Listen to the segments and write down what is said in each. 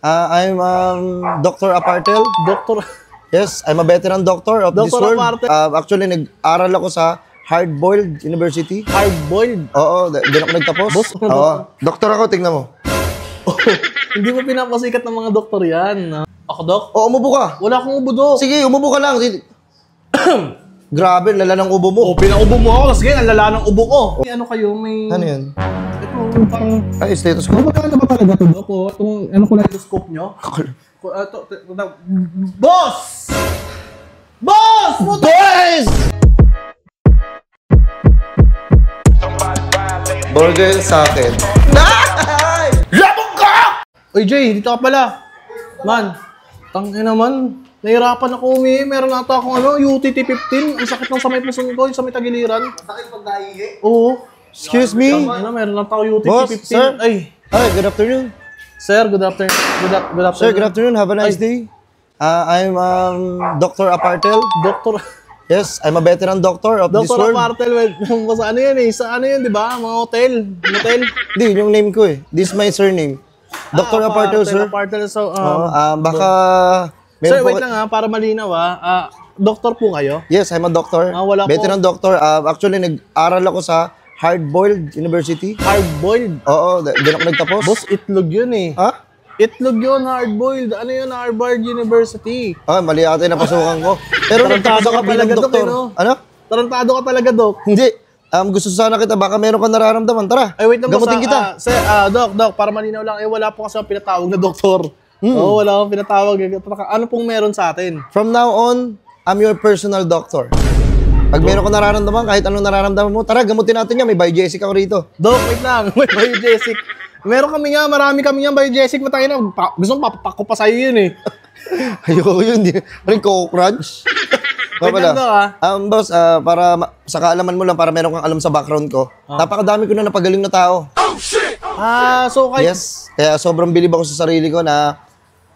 I'm Dr. Apartel. Doktor. Yes, I'm a veteran doctor of this Dr. world. Apartel. Actually, nag-aral ako sa Hard-Boiled University. Hard-boiled? Oo, doon ako nagtapos. Boss, Oo, doktor ako, tingnan mo. Hindi mo pinapasikat ng mga doktor yan. Ako, Dok? Oo, umubo ka. Wala akong ubo, Dok. Sige, umubo ka lang. Grabe, lala ng ubo mo. Pinaubo mo ako, kasi ang lala ng ubo ko. Ano kayo, may... Ano yan? Ito, parang... Ay, stethoscope. Magkano ba talaga ito, Dok? Itong, ano ko lang yung scope nyo? Boss! Boss! Boys! Burger sa akin. Labog ka! Uy, Jay, dito ka pala. Man, tangin naman. Nahirapan ako meron ata akong UTT 15. Ang sakit ng sa may puson ko, yung sa may tagiliran. Sakit pag naihi? Oo. Excuse me? Meron ata ako UTT Boss, 15. sir? Ay. Hi, good afternoon. Sir, good afternoon. Good afternoon. Sir, good afternoon. Have a nice day. I'm Dr. Apartel. Doktor. Yes, I'm a veteran doctor of this Dr. world. Apartel. Sa ano yan eh? Sa ano yan, di ba? Mga hotel. Motel. Hindi, yun yung name ko eh. This is my surname. Dr. Apartel, sir. Apartel. So, Baka... sir, wait lang para malinaw doktor po kayo? Yes, I'm a doctor. Wala veteran doctor. Actually, nag-aral ako sa Hard-Boiled University. Hard-boiled? Oo, doon ako nagtapos. Boss, itlog yun eh. Ha? Itlog yun, hard-boiled. Ano yun, Harvard University? Mali ata yung napasukan ko. Pero nagtapos ako bilang doktor. Ano? Tarantado ka talaga, Dok. Hindi. Gusto sana kita, baka meron kang nararamdaman. Tara, Ay, wait lang, gamutin kita. Sir, Doc, para malinaw lang, wala po kasi ang pinatawag na doktor. Oo, wala akong pinatawag. Ano pong meron sa atin? From now on, I'm your personal doctor. Pag meron kang nararamdaman, kahit anong nararamdaman mo, tara, gamutin natin yan. May Biogesic ako rito. Doc, wait lang. May Biogesic. Meron kami nga, marami kami nga Biogesic. Matangin na, gusto mo papapako pa sa'yo yun eh. Ayoko yun. Rin Coco Crunch. Wait lang, Doc, Boss, para sa kaalaman mo lang, para meron kang alam sa background ko, napakadami ko na napagaling na tao. Oh, shit! So kayo... Yes, kaya sobrang bilib ako sa sarili ko na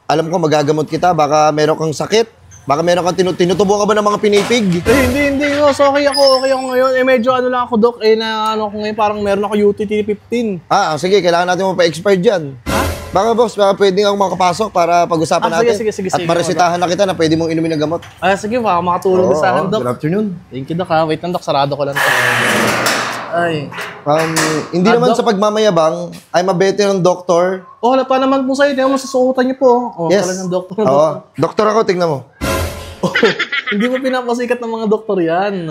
alam ko magagamot kita, baka meron kang sakit, baka meron kang tinutubo ka ba ng mga pinipig? Hindi. So okay ako ngayon. Medyo ano lang ako, Doc, na ano ko ngayon, parang meron ako UTT 15. Sige, kailangan natin mo pa-expired dyan. Baka boss, baka pwede nga makapasok para pag-usapan natin. Sige, at maresitahan na kita na pwede mong inumin ng gamot. Sige, baka makatulong din sa akin, Doc. Good afternoon. Thank you, Doc, Wait lang, Doc, sarado ko lang to. Ay. Hindi naman sa pagmamayabang, I'm a veteran doctor. Halata naman po sa'yo. Tingnan mo sa suotan niyo po. Yes. Talagang doktor. Doktor ako, tingnan mo. Hindi mo pinapasikat ng mga doktor yan.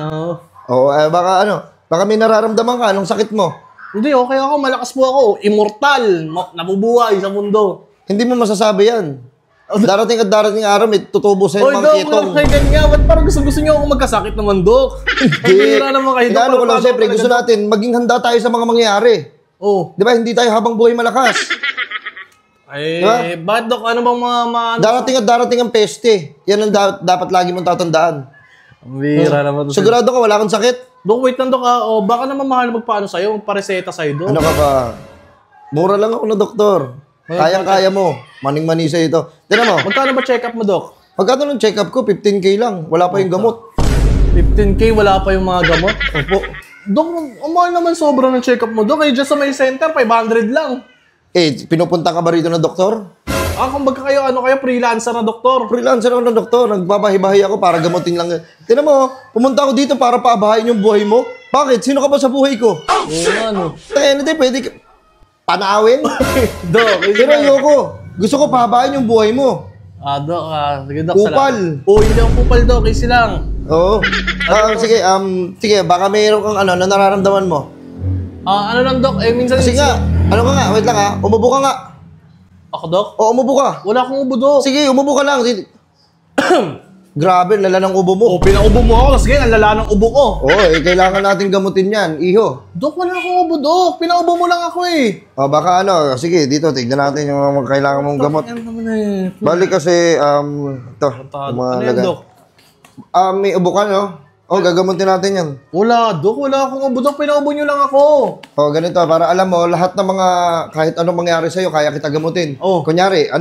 Baka may nararamdaman ka, anong sakit mo? Hindi, okay ako. Malakas po ako. Immortal. Nabubuhay sa mundo. Hindi mo masasabi yan. Darating at darating araw, may tutubo sa'yo mga ketong. Oy, Dok, nga. Ba't parang gusto niyo ako magkasakit naman, Dok? Hindi. Inaano ko lang, siyempre, gusto natin, maging handa tayo sa mga mangyayari. Di ba, hindi tayo habang buhay malakas. Diba? Bakit, Dok? Ano bang mga... Darating at darating ang peste. Yan ang dapat lagi mong tatandaan. Bira naman. Sigurado ka, wala kang sakit? Dok, wait lang, Dok. Baka naman mahal magpaano sa'yo, magpareseta sa'yo, Dok. Ano ka ba? Mura lang ako na doktor. Kayang-kaya mo. Maning-mani sa ito. Tignan mo. Magkano ba check-up mo, Dok? Pagkano ng check-up ko, 15K lang. Wala pa yung gamot. 15K, wala pa yung mga gamot? Opo. Dok, mahal naman sobra ng check-up mo, Dok. Just sa may center, 500 lang. Pinupunta ka ba rito ng doktor? Kumbaga kayo, freelancer na doktor? Freelancer ako ng doktor. Nagbabahay-bahay ako para gamutin lang. Tignan mo, pumunta ako dito para paabahayin yung buhay mo. Bakit? Sino ka ba sa buhay ko? Ano? Hindi, pwede ka... Panawin? Dok, pero ayoko. Gusto ko pahabain yung buhay mo. Dok, sige, Dok. Kupal. Hindi ako kupal, Dok. Easy lang. Oo. Sige, baka mayroon kang na nararamdaman mo. Ano lang, Dok? Minsan... Sige nga. Wait lang umubo ka nga. Ako, Dok? Umubo ka. Wala akong ubo, Dok. Sige, umubo ka lang. Grabe, lala ng ubo mo. Pinaubo mo ako, kasi ang lala ng ubo ko. Kailangan natin gamutin yan, iho. Dok, wala akong ubo, Dok. Pinaubo mo lang ako eh. Baka sige, dito, tignan natin yung kailangan mong gamot. Balik kasi, ito, mga laga. Dok? May ubo ka, no? Gagamutin natin yan. Wala, Dok. Wala akong ubo, Dok. Pinaubo nyo lang ako. Ganito, para alam mo, lahat ng mga, kahit anong mangyari sa'yo, kaya kita gamutin. Kunyari,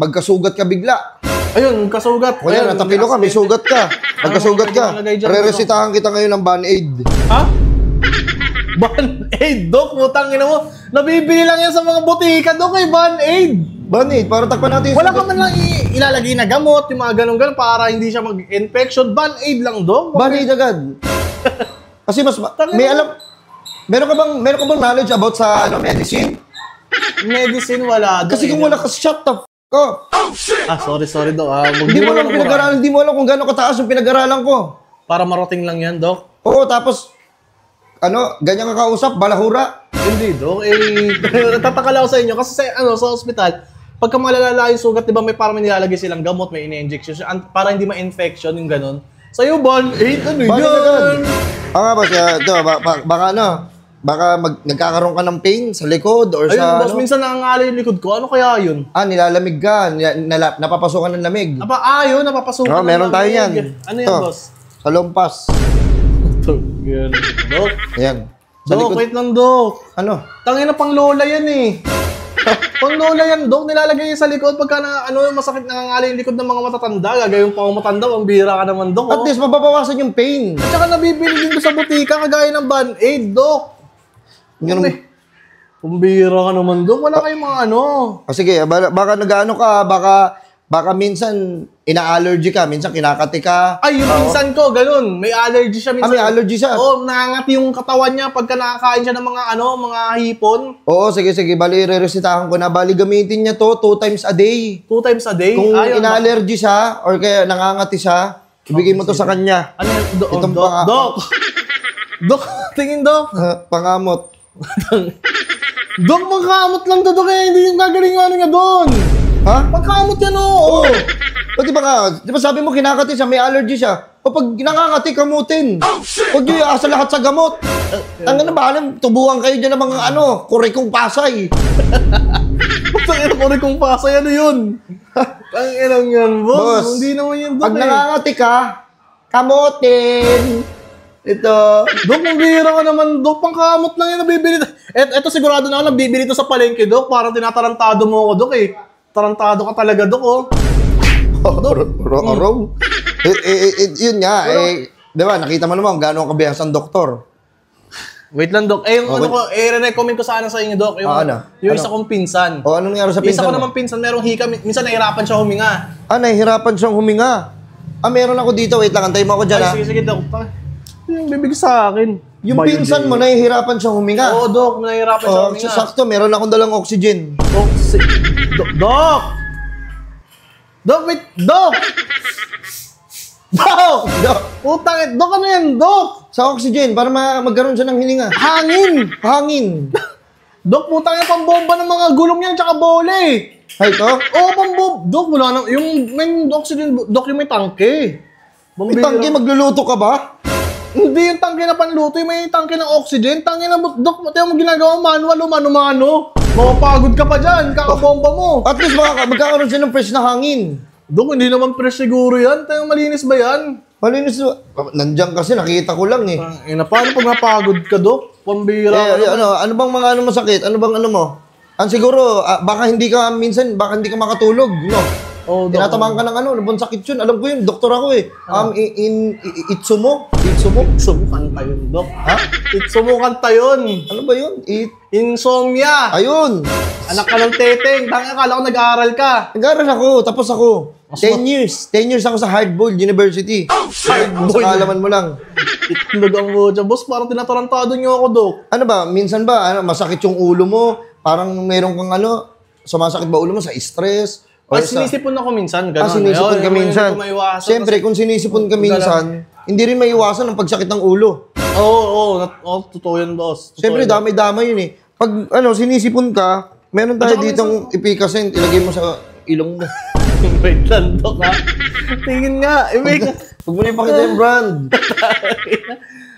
magkasugat ka bigla. Ayun, kasugat. Kunyari, natapilo ka, may sugat ka. Magkasugat ka. Re-resitahan kita ngayon ng Band-Aid. Band-Aid, Dok? Putang ina mo. Nabibili lang yan sa mga butika, Dok, Band-Aid. Band-aid, para takpan natin yung Wala sugat. ka man lang ilalagay na gamot, yung mga ganun-ganun, para hindi siya mag-infection. Band-aid lang, Dok. Band-aid agad. Kasi mas, may alam, meron ka bang knowledge about sa medicine? Medicine, wala, Dok. Kasi kung wala ka, shut the f*** up. Sorry, Dok. Hindi mo alam pinag-aralan, hindi mo alam kung gaano kataas yung pinag-aralan ko. Para marating lang yan, Dok. Oo, tapos, ganyan ka kausap, balahura. Hindi, Dok. Natataka lang ako sa inyo kasi sa ospital, pagka malalala yung sugat, di ba may parang may nilalagay silang gamot, may ine-injection para hindi ma-infection yung ganun. Sa'yo, Band-aid, ano yan? Boss, baka nagkakaroon ka ng pain sa likod or Ayun, sa boss, minsan nangangalay yung likod ko. Ano kaya yun? Nilalamig ka, napapasukan ng lamig. Yun, napapasukan. Meron tayo yan. Ano yan, Ito, boss? sa lumpas. Yan. Dok, Ayan. Sa Dok, likod. wait lang, Dok. Ano? Tangina pang lola yan eh. Pang lola yan, Dok. Nilalagay yan sa likod pagka masakit nangangalay yung likod ng mga matatanda. Gagawin pa matanda, ang bihira ka naman, Dok. At least mababawasan yung pain. At saka nabibili din ko sa butika kagaya ng Band-Aid, Dok. Yung, Kumbira ka naman, Dok. Wala kayong mga sige, baka nag-ano ka, baka minsan ina-allergy ka, minsan kinakati ka. Ay, yung pinsan ko, ganun. May allergy siya minsan. May allergy siya. Oo, nangangat yung katawan niya pagka nakakain siya ng mga hipon. Oo, sige, bali, re-resitahan ko na. Bali, gamitin niya to 2 times a day. 2 times a day? Kung ina-allergy siya, or kaya nangangati siya, ibigay mo to sa kanya. Ano yan? Itong Dok! Dok, tingin, Dok. Pangamot. Dok, magkamot lang to, Dok. Hindi yung gagaling yung niya doon. Ha? Magkamot yan, oo. O di ba sabi mo kinakati siya, may allergy siya. O pag nakakati, kamutin. Huwag nyo iasa lahat sa gamot. Ang ba, tubuhan kayo dyan ng mga kurikong pasay. Ang ina kong pasay, ano yun? Ang inang yan, boss. Hindi naman yun, Dok. Pag nakakati ka, kamutin. Ito. Dok, ang bihira ka naman, Dok. Pangkamot lang yan, nabibili. Eto sigurado na ako, nabibili to sa palengke, Dok. Parang tinatarantado mo ako, Dok, eh. Tarantado ka talaga, Dok, oh. Wrong. Yun nga, di ba, nakita mo naman kung gaano kabihas ang doktor. Wait lang, Dok. Re-recommend ko sana sa inyo, Dok. Yung isa kong pinsan. O, anong nangyari sa Yung isa pinsan ko mo? naman pinsan, merong hika. Minsan nahihirapan siya huminga. Nahihirapan siyang huminga. Meron ako dito. Wait lang, antay mo ako dyan, Ay, sige, Dok. Yung bibig sa akin. Yung pinsan mo, nahihirapan siyang huminga. Oo, Dok. Nahihirapan siya huminga. Sakto, meron akong dalang oxygen. Dok! Dok, wait! Dok! Dok! Utang, Dok, ano yan, Dok? Sa oxygen, para magkaroon siya ng hininga. Hangin! Dok, putang yung pambomba ng mga gulong yan, tsaka bole. Ay, ito? Oo, pambomba. Dok, wala na. Yung may oxygen, Dok, yung may tangke. May tangke, magluluto ka ba? Hindi yung tangke na panluto, yung may tangke ng oxygen. Tangke na, Dok, pati yung ginagawa manual, mano-mano. Mapapagod ka pa dyan, kakabomba mo. At least magkakaroon siya ng fresh na hangin. Dok, hindi naman fresh siguro yan. Tayo malinis ba yan? Malinis. Nandiyan kasi, nakita ko lang eh. Paano pag napagod ka, Dok? Pambira ka naman. Ano bang mga masakit? Ano bang mo? Siguro, baka hindi ka makatulog, no? Oh, Tinatamaan ka ng nabang sakit yun. Alam ko yun, doktor ako eh. Itsumo, Sumukan tayo, Dok. Ha? Sumukan tayo yun. ano ba yun? Insomnia. Ayun! Anak ka ng teteng. Tanga, akala ko nag-aaral ka. Nag-aaral ako, tapos ako. 10 years. 10 years ako sa Hardboiled University. Sa kaalaman mo lang. Itlog ang mo dyan. Boss, parang tinatarantado niyo ako, Dok. Ano ba, minsan ba, masakit yung ulo mo? Parang meron kang sumasakit ba ulo mo sa stress? Ay, sinisipon ako minsan. Ganun. Sinisipon ka minsan. Siyempre, kung sinisipon ka minsan, hindi rin maiwasan ang pagsakit ng ulo. Oo, totoo yan, boss. Siyempre, damay-damay yun eh. Pag sinisipon ka, meron tayo ditong ipikasin, ilagay mo sa ilong mo. Wait lang, Dok, ha? Tingin nga. Huwag mo na ipakita yung brand.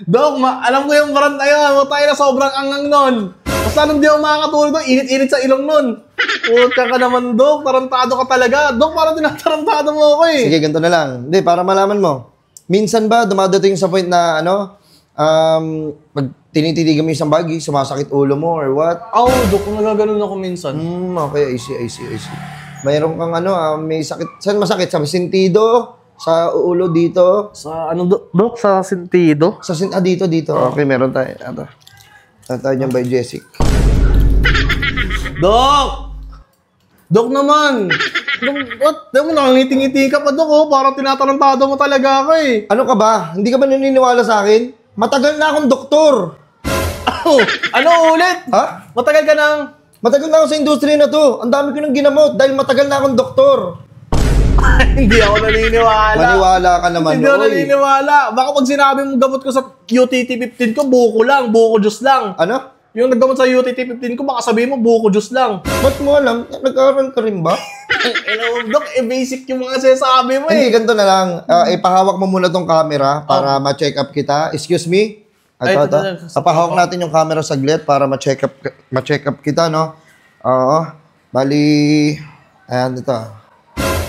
Dok, alam ko yung brand na yun. Tayo na sobrang angang nun. Basta nung di ako makakatulog doon, init-init sa ilong nun. Puta ka naman, Dok. Tarantado ka talaga. Dok, parang tinatarantado mo ako eh. Sige, ganito na lang. Hindi, para malaman mo. Minsan ba dumadating sa point na pag tinititigan mo yung isang bagay, sumasakit ulo mo or what? Dok, kung nagaganon ako minsan. Okay, I see. Mayroon kang may sakit. Saan masakit? Sa sentido? Sa ulo dito? Sa Dok? Sa sentido? Dito. Okay, meron tayo. Tayo niyan by Jessic. Dok! Dok naman. Dok, what? Dok, nakangiti-ngiti ka pa, Dok, oh. Parang tinatarantado mo talaga ako, eh. Ano ka ba? Hindi ka ba naniniwala sa akin? Matagal na akong doktor. Ano ulit? Ha? Matagal ka nang... Matagal na ako sa industriya na to. Ang dami ko nang ginamot dahil matagal na akong doktor. Hindi ako naniniwala. Maniwala ka naman, Hindi ako oy. naniniwala. Baka pag sinabi mong gamot ko sa UTT 15 ko, buko lang, buko juice lang. Ano? Yung naggamot sa UTT 15 ko, baka sabihin mo, buko juice lang. Ba't mo alam? Nag-aaral ka rin ba? Dok, basic yung mga sinasabi mo, Hindi, eh. ganito na lang. Ipahawak mo muna tong camera para ma-check up kita. Excuse me? Ay, Ito. ito. Papahawak natin yung camera saglit para ma-check up kita, no? Oo. Bali... Ayan, ito.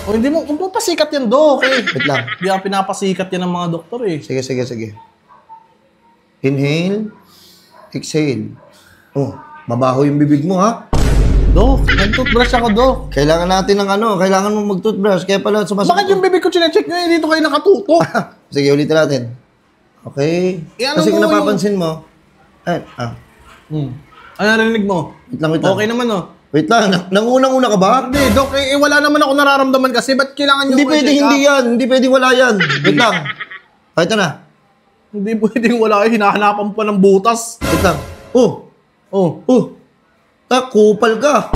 O, hindi mo pasikat yan, Dok, eh. Wait lang. Hindi ako pinapasikat yan ng mga doktor, eh. Sige. Inhale. Exhale. Oh, mabaho yung bibig mo, ha? Dok, nag-toothbrush ako, Dok. Kailangan natin ng kailangan mo mag-toothbrush. Kaya pala sumasakit. Bakit yung bibig ko chinecheck nyo, dito kayo nakatutok? Sige, ulitin natin. Okay. Ano Kasi kung mo napapansin mo, Ano narinig mo? wait lang. Okay naman, oh. Wait lang, nangunang-una ka ba? Hindi, Dok, wala naman ako nararamdaman kasi. Ba't kailangan nyo Hindi pwede, hindi yan. Hindi pwede wala yan. Wait lang. Ito na. Hindi pwedeng wala kayo. Hinahanapan pa ng butas. Wait lang. Oh. Oh. Kupal ka.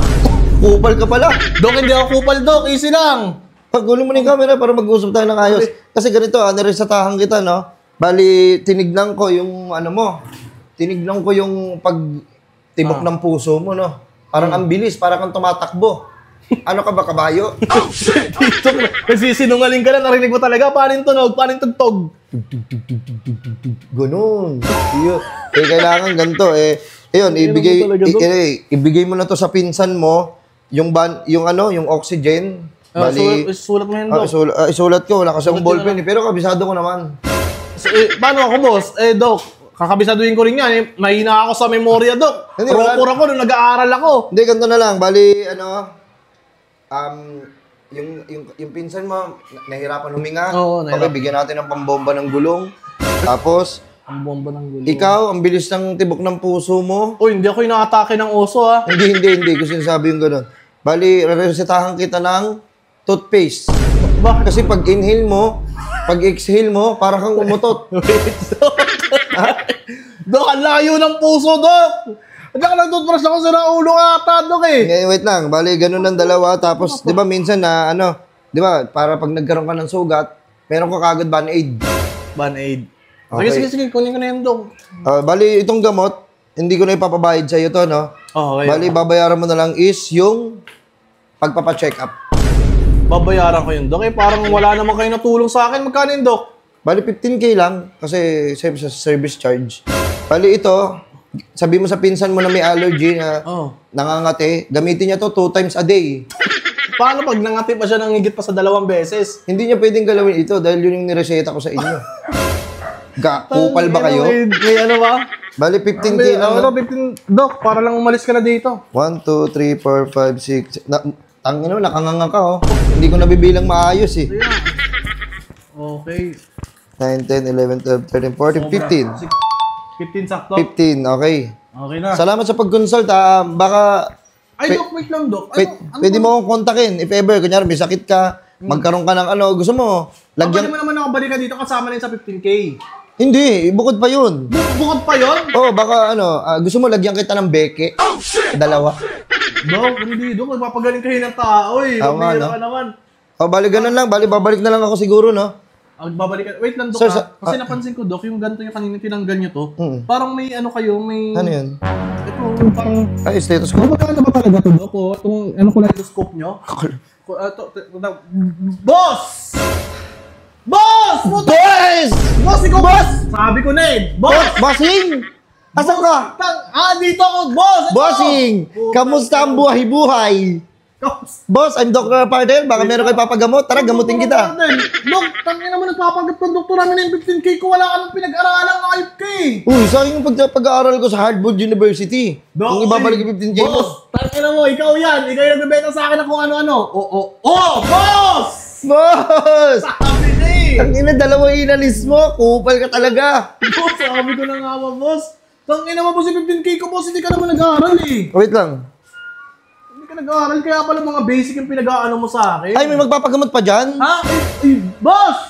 Kupal ka pala. Dok, hindi ako kupal, Dok. Easy lang. Pagulong mo na yung camera para mag-usap tayo ng ayos. Kasi ganito, niresatahan kita, no? Bali, tinignan ko yung mo. Tinignan ko yung pagtibok ng puso mo, no? Parang ang bilis, parang kang tumatakbo. Ano ka ba, kabayo? Dito, nagsisinungaling ka na. Narinig mo talaga. Paano yung tunog? Paano yung tugtog? Ganun. Kailangan ganito, Ayun, ibigay mo na to sa pinsan mo, yung oxygen. Bali, Sulat mo yun, Dok. isulat ko, wala kasi akong ballpen pero kabisado ko naman. Paano ako, boss? Dok, kakabisaduhin ko rin yan. Mahina ako sa memorya, Dok. Hindi, Proper ako nung nag-aaral ako. Hindi, ganito na lang. Bali, yung pinsan mo, nahirapan huminga. Oo, nahirapan. Okay, bigyan natin ng pambomba ng gulong. Tapos, Ang bomba ng gulo. ikaw, ang bilis ng tibok ng puso mo. Uy, hindi ako inaatake ng oso, ha. Hindi. Gusto sinasabi yung gano'n. Bali, resetahan kita ng toothpaste. Bakit? Kasi pag inhale mo, pag exhale mo, para kang umutot. Wait, Dok. Dok, ang layo ng puso, Dok. Diyan ka nag-toothbrush ako sa ulo ata, Dok, eh. Wait lang, bali, ganun ang dalawa. Tapos, di ba minsan na, di ba, para pag nagkaroon ka ng sugat, meron ka kagad Band-Aid. Band-Aid. Okay. Sige, kunin ko na yan, Dok. Bali, itong gamot, hindi ko na ipapabayad sa'yo to, no? Okay. Bali, babayaran mo na lang is yung pagpapacheck up. Babayaran ko yun, Dok. Parang wala naman kayo natulong sa akin. Magkano yun, Dok? Bali, 15K lang kasi sa service charge. Bali, ito, sabi mo sa pinsan mo na may allergy na nangangati, gamitin niya to 2 times a day. Paano pag nangati pa siya ng higit pa sa 2 beses? Hindi niya pwedeng galawin ito dahil yun yung nireseta ko sa inyo. Kupal ba kayo? May ano ba? Bali, 15K lang. Ano, 15, Dok, para lang umalis ka na dito. 1, 2, 3, 4, 5, 6. Tangin mo, nakanganga ka, oh. Hindi ko nabibilang maayos, eh. Okay. 9, 10, 11, 12, 13, 14, 15. 15 sakto? 15, okay. Okay na. Salamat sa pag-consult, baka... Ay, Dok, wait lang, Dok. Pwede mo akong kontakin. If ever, kunyari, may sakit ka, magkaroon ka ng gusto mo, Pwede lagyan... mo naman ako balikan dito kasama rin sa 15K. Hindi, bukod pa yun. Bukod pa yun? Oh, baka gusto mo lagyan kita ng beke. Dalawa. Dok, hindi, Dok. Magpapagaling kayo ng tao, eh. Oo nga, Mabira no? ka naman. Oh, bali ganun lang. Bali, babalik na lang ako siguro, no? Babalikan. Wait lang, Dok, Sir, Kasi napansin ko, Dok, yung ganito yung kanina tinanggal nyo to. Parang may kayo, may... Ano yun? Ito, parang... Ay, stethoscope. Magkano ba talaga to, Dok? Itong, kaleidoscope nyo? Boss! Boss! Boss! Boss, ikaw, boss! Sabi ko na, Boss! Bossing! Asan ka? Dito ako, boss! Ito! Bossing! Kamusta ang buhay-buhay? Boss, I'm Dr. Pardel. Baka meron kayo papagamot. Tara, gamutin kita. Dok, tangin naman nagpapagat ng doktor namin ng 15K ko. Wala ka nang pinag-aralan ng 5K. Uy, sayang yung pag-aaral ko sa Harvard University. Kung ibabalik yung 15K mo. Boss, tangin mo, ikaw yan. Ikaw yung nagbebenta sa akin ng kung ano-ano. Boss! Boss! Sabi na eh. Ang ina, dalawang inalis mo. Kupal ka talaga. Boss, sabi ko na nga ba, boss? Tangin naman po si 15K ko, boss. Hindi ka naman nag-aaral eh. Wait lang. Hindi ka pinag-aaral. Kaya pala mga basic yung pinag-aano mo sa akin. Ay, may magpapagamot pa dyan? Ha? Ay, boss!